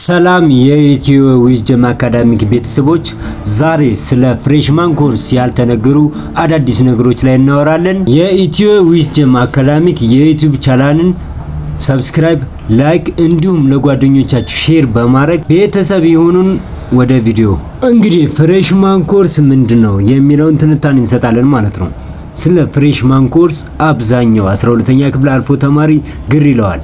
ሰላም የኢትዮ ዊዝደም አካዳሚክ ቤተሰቦች፣ ዛሬ ስለ ፍሬሽማን ኮርስ ያልተነገሩ አዳዲስ ነገሮች ላይ እናወራለን። የኢትዮ ዊዝደም አካዳሚክ የዩቲዩብ ቻናልን ሰብስክራይብ፣ ላይክ እንዲሁም ለጓደኞቻችሁ ሼር በማድረግ ቤተሰብ ይሁኑን። ወደ ቪዲዮ እንግዲህ ፍሬሽማን ኮርስ ምንድነው የሚለውን ትንታኔ እንሰጣለን ማለት ነው። ስለ ፍሬሽማን ኮርስ አብዛኛው 12ኛ ክፍል አልፎ ተማሪ ግር ይለዋል።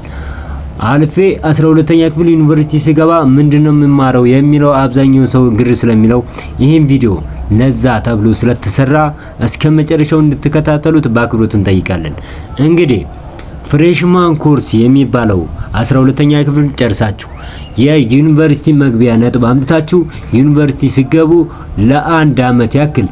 አልፌ 12ኛ ክፍል ዩኒቨርሲቲ ስገባ ምንድነው የምማረው የሚለው አብዛኛው ሰው ግር ስለሚለው ይሄን ቪዲዮ ለዛ ተብሎ ስለተሰራ እስከ መጨረሻው እንድትከታተሉት በአክብሮት እንጠይቃለን። እንግዲህ ፍሬሽማን ኮርስ የሚባለው 12ኛ ክፍል ጨርሳችሁ የዩኒቨርሲቲ መግቢያ ነጥብ አምጥታችሁ ዩኒቨርሲቲ ሲገቡ ለአንድ አመት ያክል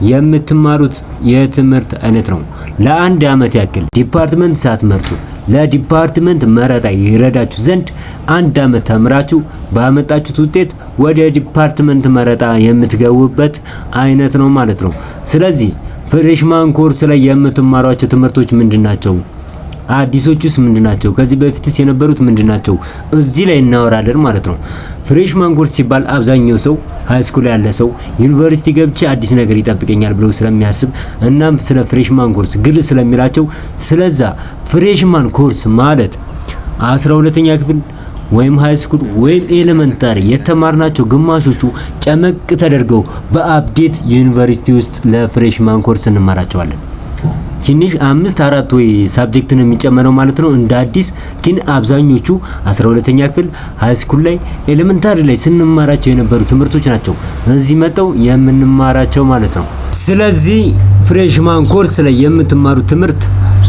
የምትማሩት የትምህርት አይነት ነው። ለአንድ አመት ያክል ዲፓርትመንት ሳትመርጡ ለዲፓርትመንት መረጣ ይረዳችሁ ዘንድ አንድ አመት ተምራችሁ ባመጣችሁት ውጤት ወደ ዲፓርትመንት መረጣ የምትገቡበት አይነት ነው ማለት ነው። ስለዚህ ፍሬሽማን ኮርስ ላይ የምትማሯቸው ትምህርቶች ምንድናቸው? አዲሶቹስ ምንድናቸው? ከዚህ በፊትስ የነበሩት ምንድናቸው? እዚህ ላይ እናወራለን ማለት ነው። ፍሬሽማን ኮርስ ሲባል አብዛኛው ሰው ሃይስኩል ያለ ሰው ዩኒቨርሲቲ ገብቼ አዲስ ነገር ይጠብቀኛል ብሎ ስለሚያስብ እናም ስለ ፍሬሽማን ኮርስ ግል ስለሚላቸው ስለዛ ፍሬሽማን ኮርስ ማለት 12ኛ ክፍል ወይም ሃይስኩል ወይም ኤሌመንታሪ የተማርናቸው ግማሾቹ ጨመቅ ተደርገው በአፕዴት ዩኒቨርሲቲ ውስጥ ለፍሬሽማን ኮርስ እንማራቸዋለን። ትንሽ 5-4 ወይ ሳብጀክት ነው የሚጨመረው ማለት ነው እንደ አዲስ። ግን አብዛኞቹ 12ኛ ክፍል ሃይስኩል ላይ ኤሌመንታሪ ላይ ስንማራቸው የነበሩ ትምህርቶች ናቸው እዚህ መጣው የምንማራቸው ማለት ነው። ስለዚህ ፍሬሽማን ኮርስ ላይ የምትማሩት ትምህርት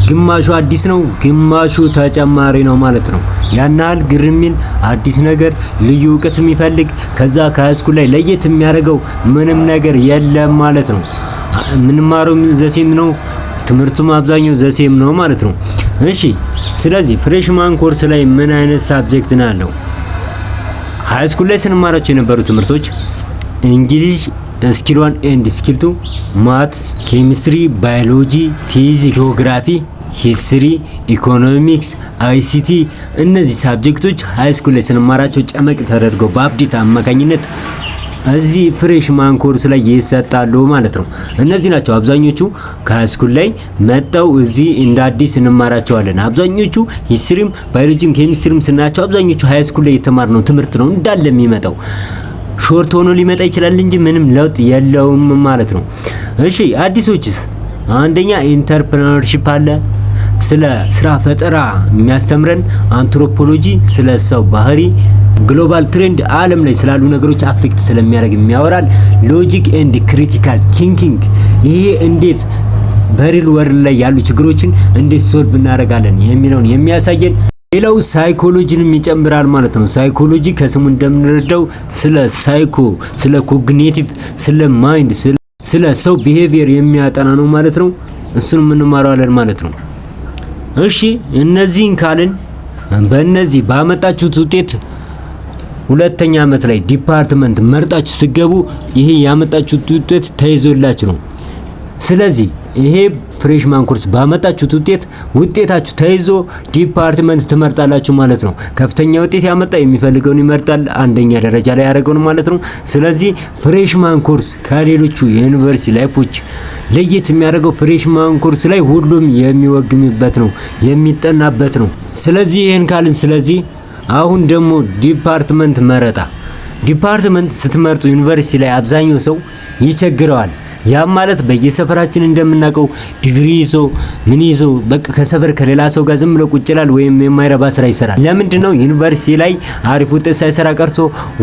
ግማሹ አዲስ ነው፣ ግማሹ ተጨማሪ ነው ማለት ነው። ያናል ግርሚል አዲስ ነገር ልዩ እውቀት የሚፈልግ ከዛ ከሃይስኩል ላይ ለየት የሚያደርገው ምንም ነገር የለም ማለት ነው። ምንማረው ዘሴም ነው፣ ትምህርቱም አብዛኛው ዘሴም ነው ማለት ነው። እሺ ስለዚህ ፍሬሽማን ኮርስ ላይ ምን አይነት ሳብጀክት ነው ያለው? ሃይስኩል ላይ ስንማራቸው የነበሩ ትምህርቶች እንግሊዝ ስኪል 1 ኤንድ ስኪል 2፣ ማትስ፣ ኬሚስትሪ፣ ባዮሎጂ፣ ፊዚክስ፣ ጂኦግራፊ፣ ሂስትሪ፣ ኢኮኖሚክስ፣ አይሲቲ እነዚህ ሳብጀክቶች ሃይስኩል ላይ ስንማራቸው ጨመቅ ተደርገው በአፕዴት አማካኝነት እዚህ ፍሬሽማን ኮርስ ላይ ይሰጣሉ ማለት ነው። እነዚህ ናቸው አብዛኞቹ ከሃይስኩል ላይ መጣው እዚህ እንደ አዲስ እንማራቸዋለን። አብዛኞቹ ሂስትሪም ባዮሎጂም ኬሚስትሪም ስናቸው አብዛኞቹ ሃይስኩል ላይ የተማርነው ትምህርት ነው እንዳለ የሚመጣው። ሾርት ሆኖ ሊመጣ ይችላል እንጂ ምንም ለውጥ የለውም ማለት ነው። እሺ አዲሶችስ? አንደኛ ኢንተርፕረነርሺፕ አለ፣ ስለ ስራ ፈጠራ የሚያስተምረን አንትሮፖሎጂ፣ ስለ ሰው ባህሪ፣ ግሎባል ትሬንድ ዓለም ላይ ስላሉ ነገሮች አፌክት ስለሚያደርግ የሚያወራል። ሎጂክ ኤንድ ክሪቲካል ቲንኪንግ ይሄ እንዴት በሪል ወርልድ ላይ ያሉ ችግሮችን እንዴት ሶልቭ እናደርጋለን የሚለውን የሚያሳየን። ሌላው ሳይኮሎጂንም ይጨምራል ማለት ነው። ሳይኮሎጂ ከስሙ እንደምንረዳው ስለ ሳይኮ፣ ስለ ኮግኒቲቭ፣ ስለ ማይንድ፣ ስለ ሰው ቢሄቪየር የሚያጠና ነው ማለት ነው። እሱንም እንማራለን ማለት ነው። እሺ እነዚህን ካልን በእነዚህ ባመጣችሁት ውጤት ሁለተኛ አመት ላይ ዲፓርትመንት መርጣችሁ ሲገቡ ይሄ ያመጣችሁት ውጤት ተይዞላችሁ ነው። ስለዚህ ይሄ ፍሬሽማን ኮርስ ባመጣችሁት ውጤታችሁ ተይዞ ዲፓርትመንት ትመርጣላችሁ ማለት ነው። ከፍተኛ ውጤት ያመጣ የሚፈልገውን ይመርጣል፣ አንደኛ ደረጃ ላይ ያደረገውን ማለት ነው። ስለዚህ ፍሬሽማን ኮርስ ከሌሎቹ የዩኒቨርሲቲ ላይፎች ለየት የሚያደርገው ፍሬሽማን ኮርስ ላይ ሁሉም የሚወግምበት ነው፣ የሚጠናበት ነው። ስለዚህ ይሄን ካልን ስለዚህ አሁን ደግሞ ዲፓርትመንት መረጣ። ዲፓርትመንት ስትመርጡ ዩኒቨርሲቲ ላይ አብዛኛው ሰው ይቸግረዋል። ያም ማለት በየሰፈራችን እንደምናውቀው ዲግሪ ይዞ ምን ይዞ በቃ ከሰፈር ከሌላ ሰው ጋር ዝም ብሎ ቁጭ ይላል ወይም የማይረባ ስራ ይሰራል። ለምንድነው ዩኒቨርሲቲ ላይ አሪፍ ውጤት ሳይሰራ ቀርቶ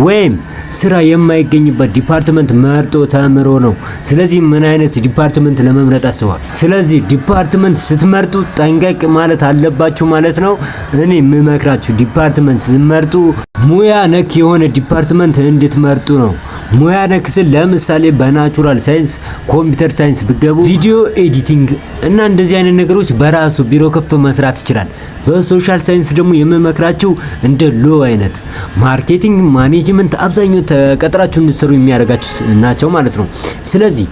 ወይም ስራ የማይገኝበት ዲፓርትመንት መርጦ ተምሮ ነው። ስለዚህ ምን አይነት ዲፓርትመንት ለመምረጥ አስቧል? ስለዚህ ዲፓርትመንት ስትመርጡ ጠንቀቅ ማለት አለባችሁ ማለት ነው። እኔ የምመክራችሁ ዲፓርትመንት ስትመርጡ ሙያ ነክ የሆነ ዲፓርትመንት እንድትመርጡ ነው። ሙያ ነክ ስል ለምሳሌ በናቹራል ሳይንስ፣ ኮምፒውተር ሳይንስ ብገቡ ቪዲዮ ኤዲቲንግ እና እንደዚህ አይነት ነገሮች በራሱ ቢሮ ከፍቶ መስራት ይችላል። በሶሻል ሳይንስ ደግሞ የምመክራችሁ እንደ ሎ አይነት ማርኬቲንግ፣ ማኔጅመንት አብዛኛው ተቀጥራችሁ እንድትሰሩ የሚያደርጋችሁ ናቸው ማለት ነው። ስለዚህ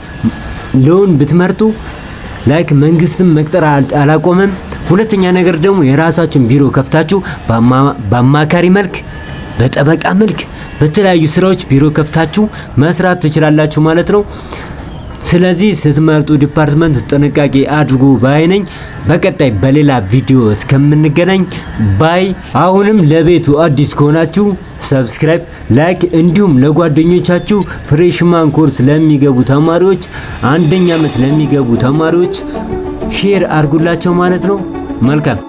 ሎን ብትመርጡ ላይክ መንግስትም መቅጠር አላቆመም። ሁለተኛ ነገር ደግሞ የራሳችሁን ቢሮ ከፍታችሁ በአማካሪ መልክ በጠበቃ መልክ በተለያዩ ስራዎች ቢሮ ከፍታችሁ መስራት ትችላላችሁ ማለት ነው። ስለዚህ ስትመርጡ ዲፓርትመንት ጥንቃቄ አድርጉ ባይ ነኝ። በቀጣይ በሌላ ቪዲዮ እስከምንገናኝ ባይ። አሁንም ለቤቱ አዲስ ከሆናችሁ ሰብስክራይብ፣ ላይክ እንዲሁም ለጓደኞቻችሁ ፍሬሽማን ኮርስ ለሚገቡ ተማሪዎች አንደኛ ዓመት ለሚገቡ ተማሪዎች ሼር አድርጉላቸው ማለት ነው። መልካም